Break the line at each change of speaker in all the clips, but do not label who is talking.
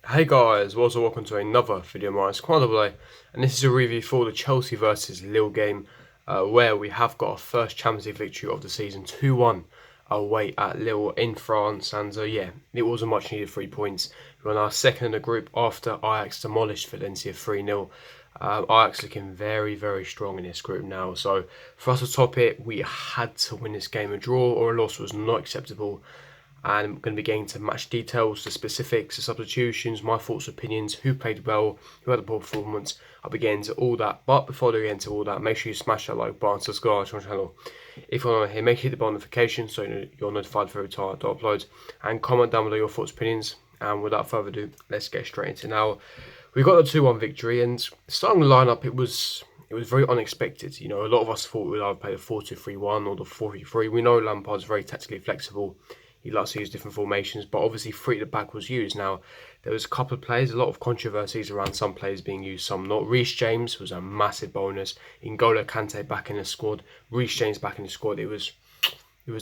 Hey guys, welcome to another video of mine, Squad, and this is a review for the Chelsea versus Lille game, where we have got our first Champions League victory of the season, 2-1 away at Lille in France, and yeah, it was a much needed 3 points. We're on our second in the group after Ajax demolished Valencia 3-0. Ajax looking very, very strong in this group now, so for us to top it, we had to win this game. A draw or a loss was not acceptable. And I'm going to be getting into match details, the specifics, the substitutions, my thoughts, opinions, who played well, who had a poor performance. I'll be getting into all that. But before I get into all that, make sure you smash that like button, subscribe to my channel. If you're not here, make sure you hit the bell notification so you're notified for every time I upload. And comment down below your thoughts, opinions. And without further ado, let's get straight into it. Now, we got the 2-1 victory, and starting the lineup, it was very unexpected. You know, a lot of us thought we'd either play the 4-2-3-1 or the 4-3-3. We know Lampard's very tactically flexible. He likes to use different formations, but obviously three at the back was used. Now, there was a couple of players, a lot of controversies around some players being used, some not. Reece James was a massive bonus. N'Golo Kante back in the squad. Reece James back in the squad. It was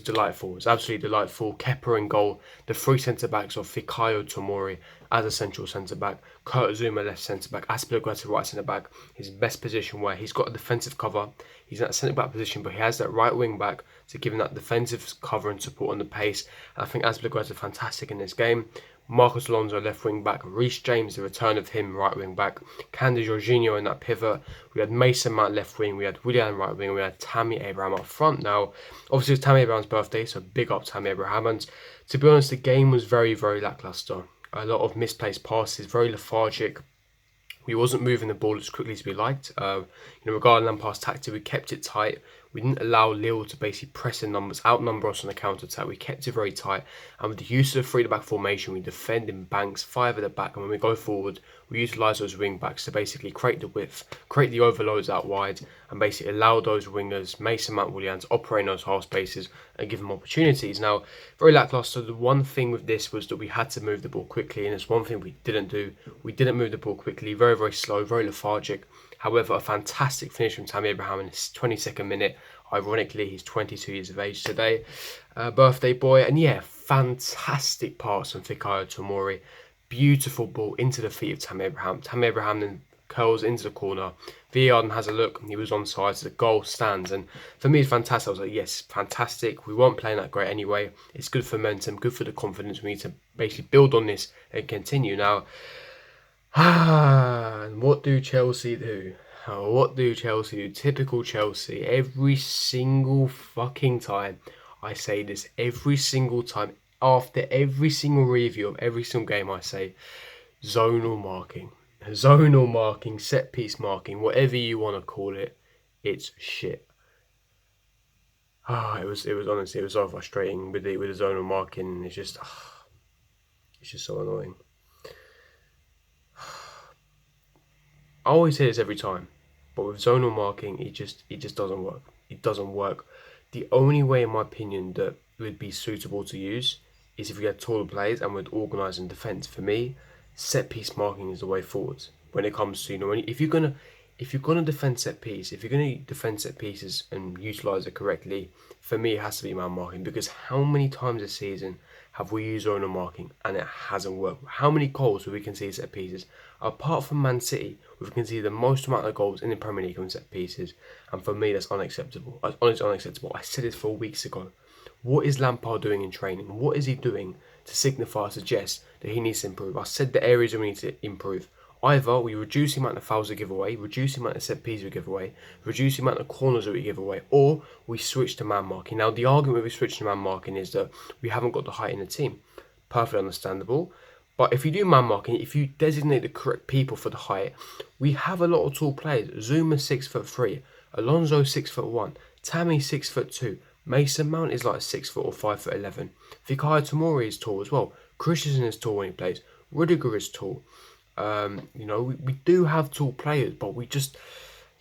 delightful. It was absolutely delightful. Kepa in goal. The three centre-backs of Fikayo Tomori as a central centre-back. Kurt Zouma left centre-back. Azpilicueta right centre-back. His best position where he's got a defensive cover. He's in that centre-back position, but he has that right wing-back to give him that defensive cover and support on the pace. And I think Azpilicueta is fantastic in this game. Marcos Alonso left wing back, Reece James, the return of him right wing back, Candy Jorginho in that pivot. We had Mason Mount left wing, we had Willian right wing, we had Tammy Abraham up front. Now, obviously it's Tammy Abraham's birthday, so big up Tammy Abraham. And to be honest, the game was very, very lacklustre. A lot of misplaced passes, very lethargic. We wasn't moving the ball as quickly as we liked. Regarding Lampard's tactic, we kept it tight. We didn't allow Lille to basically press in numbers, outnumber us on the counter attack. We kept it very tight, and with the use of the three at the back formation, we defend in banks, five at the back, and when we go forward, we utilise those wing backs to basically create the width, create the overloads out wide, and basically allow those wingers, Mason Mount, Willian, to operate in those half spaces and give them opportunities. Now, very lacklustre. The one thing with this was that we had to move the ball quickly, and it's one thing we didn't do. We didn't move the ball quickly. Very, very slow, very lethargic. However, a fantastic finish from Tammy Abraham in his 22nd minute. Ironically, he's 22 years of age today. Birthday boy. And yeah, fantastic pass from Fikayo Tomori. Beautiful ball into the feet of Tammy Abraham. Tammy Abraham then curls into the corner. VAR has a look. He was onside, so the goal stands. And for me, it's fantastic. I was like, yes, fantastic. We weren't playing that great anyway. It's good for momentum, good for the confidence. We need to basically build on this and continue. Now, and what do Chelsea do? What do Chelsea do? Typical Chelsea. Every single fucking time. I say this every single time. After every single review of every single game, I say zonal marking. Zonal marking, set piece marking, whatever you want to call it. It's shit. It was honestly, it was so frustrating with the zonal marking. It's just so annoying. I always say this every time, but with zonal marking, it just doesn't work. It doesn't work. The only way, in my opinion, that it would be suitable to use is if we had taller players and we'd organise in defence. For me, set piece marking is the way forward when it comes to if you're gonna defend set piece, if you're gonna defend set pieces and utilise it correctly, for me it has to be man marking, because how many times this season have we used zonal marking and it hasn't worked? How many goals have we conceded set pieces? Apart from Man City, we've conceded the most amount of goals in the Premier League on set pieces, and for me that's unacceptable. It's honestly unacceptable. I said this 4 weeks ago. What is Lampard doing in training? What is he doing to signify or suggest that he needs to improve? I said the areas we need to improve. Either we reduce the amount of fouls we give away, reduce the amount of set pieces we give away, reduce the amount of corners that we give away, or we switch to man marking. Now, the argument with switching to man marking is that we haven't got the height in the team. Perfectly understandable. But if you do man marking, if you designate the correct people for the height, we have a lot of tall players. Zuma 6'3", Alonso 6'1", Tammy 6'2", Mason Mount is like 6 foot or 5'11". Fikayo Tomori is tall as well. Christensen is tall when he plays. Rudiger is tall. We do have tall players, but we just,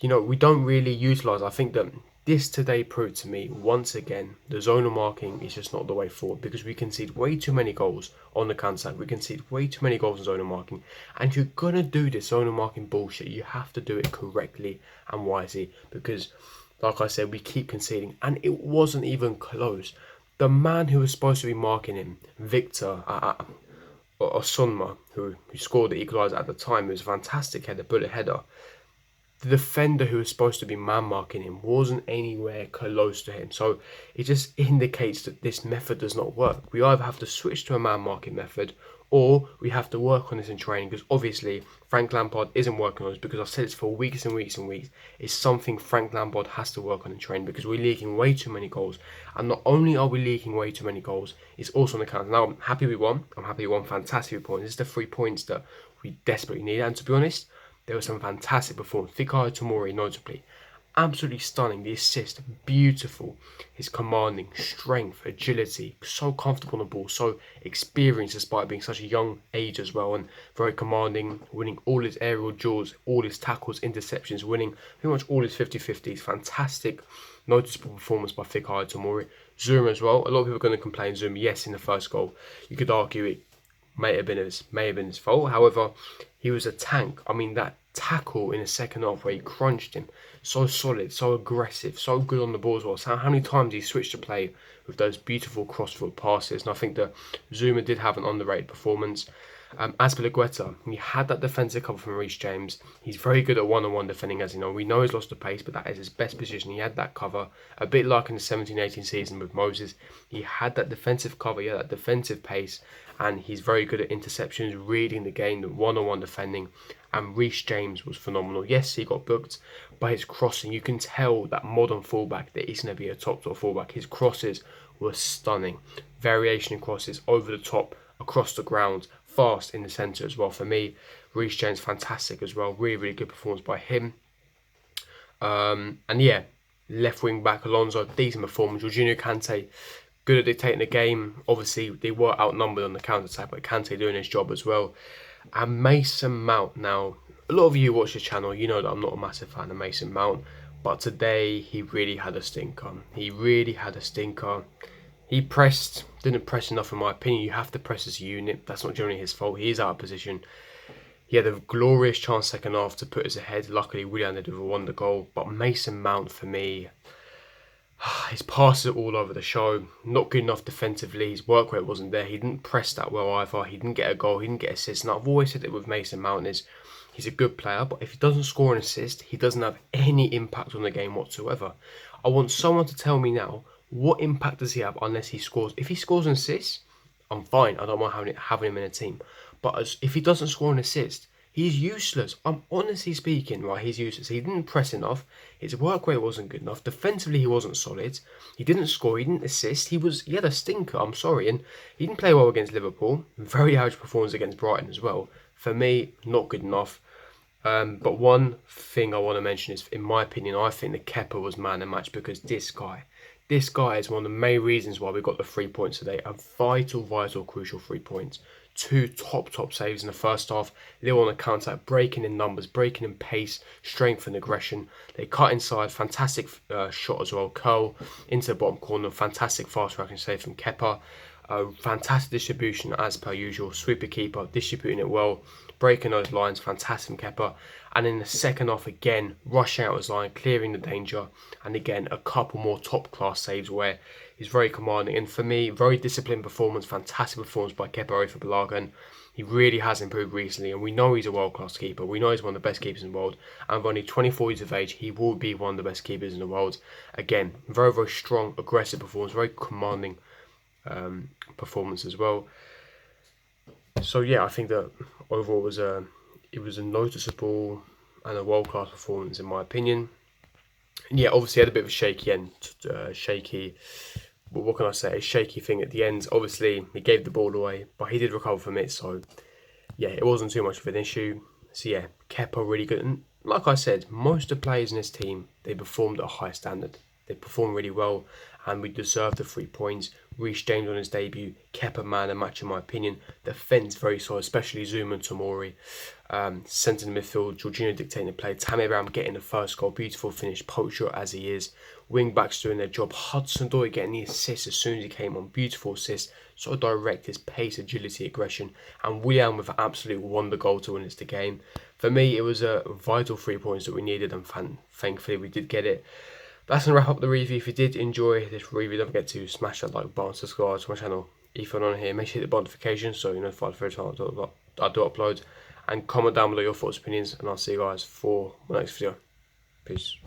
we don't really utilise. I think that this today proved to me once again the zonal marking is just not the way forward, because we concede way too many goals on the counter attack. We concede way too many goals in zonal marking, and you're gonna do this zonal marking bullshit. You have to do it correctly and wisely, because, like I said, we keep conceding, and it wasn't even close. The man who was supposed to be marking him, Victor, Sunma, who scored the equaliser at the time. It was a fantastic header, bullet header. The defender who was supposed to be man marking him wasn't anywhere close to him. So it just indicates that this method does not work. We either have to switch to a man marking method, or we have to work on this in training, because obviously Frank Lampard isn't working on this, because I've said this for weeks and weeks and weeks. It's something Frank Lampard has to work on in training, because we're leaking way too many goals. And not only are we leaking way too many goals, it's also on the counter. Now, I'm happy we won. Fantastic points. This is the 3 points that we desperately need. And to be honest, there was some fantastic performance. Fikayo Tomori, notably, absolutely stunning. The assist, beautiful. His commanding, strength, agility, so comfortable on the ball, so experienced despite being such a young age as well, and very commanding, winning all his aerial duels, all his tackles, interceptions, winning pretty much all his 50-50s. Fantastic, noticeable performance by Fikayo Tomori. Zuma as well. A lot of people are going to complain Zuma, yes, in the first goal. You could argue it may have been his fault. However, he was a tank. I mean, that tackle in the second half where he crunched him, so solid, so aggressive, so good on the ball as well. So how many times he switched to play with those beautiful cross-field passes. And I think that Zuma did have an underrated performance. As for Guetta, he had that defensive cover from Reece James. He's very good at one-on-one defending, as you know. We know he's lost the pace, but that is his best position. He had that cover, a bit like in the 17-18 season with Moses. He had that defensive cover, he had that defensive pace, and he's very good at interceptions, reading the game, the one-on-one defending. And Reece James was phenomenal. Yes, he got booked by his crossing. You can tell that modern fullback that he's going to be a top fullback. His crosses were stunning. Variation in crosses, over the top, across the ground, fast in the centre as well. For me, Reece James, fantastic as well. Really, really good performance by him. And yeah, left wing back Alonso, decent performance. Jorginho Kante, good at dictating the game. Obviously, they were outnumbered on the counter-attack, but Kante doing his job as well. And Mason Mount. Now, a lot of you watch the channel, you know that I'm not a massive fan of Mason Mount, but today he really had a stinker. He didn't press enough in my opinion. You have to press as a unit. That's not generally his fault. He is out of position. He had a glorious chance second half to put us ahead. Luckily, Willian did with a wonder goal. But Mason Mount, for me, his passes are all over the show. Not good enough defensively. His work rate wasn't there. He didn't press that well either. He didn't get a goal. He didn't get assists. And I've always said it with Mason Mount is he's a good player, but if he doesn't score an assist, he doesn't have any impact on the game whatsoever. I want someone to tell me now, what impact does he have unless he scores? If he scores an assist, I'm fine. I don't mind having him in a team. But if he doesn't score an assist, he's useless. I'm honestly speaking, right? He's useless. He didn't press enough. His work rate wasn't good enough. Defensively, he wasn't solid. He didn't score. He didn't assist. He had a stinker. I'm sorry, and he didn't play well against Liverpool. Very average performance against Brighton as well. For me, not good enough. But one thing I want to mention is, in my opinion, I think that Kepa was man of the match, because this guy is one of the main reasons why we got the 3 points today. A vital, crucial 3 points. 2 top saves in the first half. Lille on the counter, breaking in numbers, breaking in pace, strength and aggression. They cut inside, fantastic shot as well. Curl into the bottom corner, fantastic fast reaction save from Kepa. Fantastic distribution as per usual. Sweeper keeper, distributing it well, breaking those lines, fantastic from Kepa. And in the second half again, rushing out his line, clearing the danger. And again, a couple more top class saves where he's very commanding. And for me, very disciplined performance, fantastic performance by Kepa Arrizabalaga. He really has improved recently, and we know he's a world class keeper. We know he's one of the best keepers in the world. And with only 24 years of age, he will be one of the best keepers in the world. Again, very, very strong, aggressive performance, very commanding performance as well. So yeah, I think that overall it was a noticeable and a world-class performance in my opinion. And yeah, obviously had a bit of a shaky end, what can I say, a shaky thing at the end. Obviously he gave the ball away, but he did recover from it, so yeah, it wasn't too much of an issue. So yeah, Kepa really good, and like I said, most of the players in this team, they performed at a high standard. They performed really well, and we deserved the 3 points. Reece James on his debut, Kepa man and match in my opinion. Defence very solid, especially Zuma and Tomori. Centre in the midfield, Jorginho dictating the play. Tammy Abraham getting the first goal, beautiful finish, poacher as he is. Wing backs doing their job. Hudson-Odoi getting the assist as soon as he came on, beautiful assist. So direct, his pace, agility, aggression. And Willian with an absolute wonder goal to win us the game. For me, it was a vital 3 points that we needed, and thankfully we did get it. That's going to wrap up the review. If you did enjoy this review, don't forget to smash that like button, subscribe to my channel if you're not on here, make sure you hit the notification so you're notified for every time I do upload. And comment down below your thoughts, opinions, and I'll see you guys for my next video. Peace.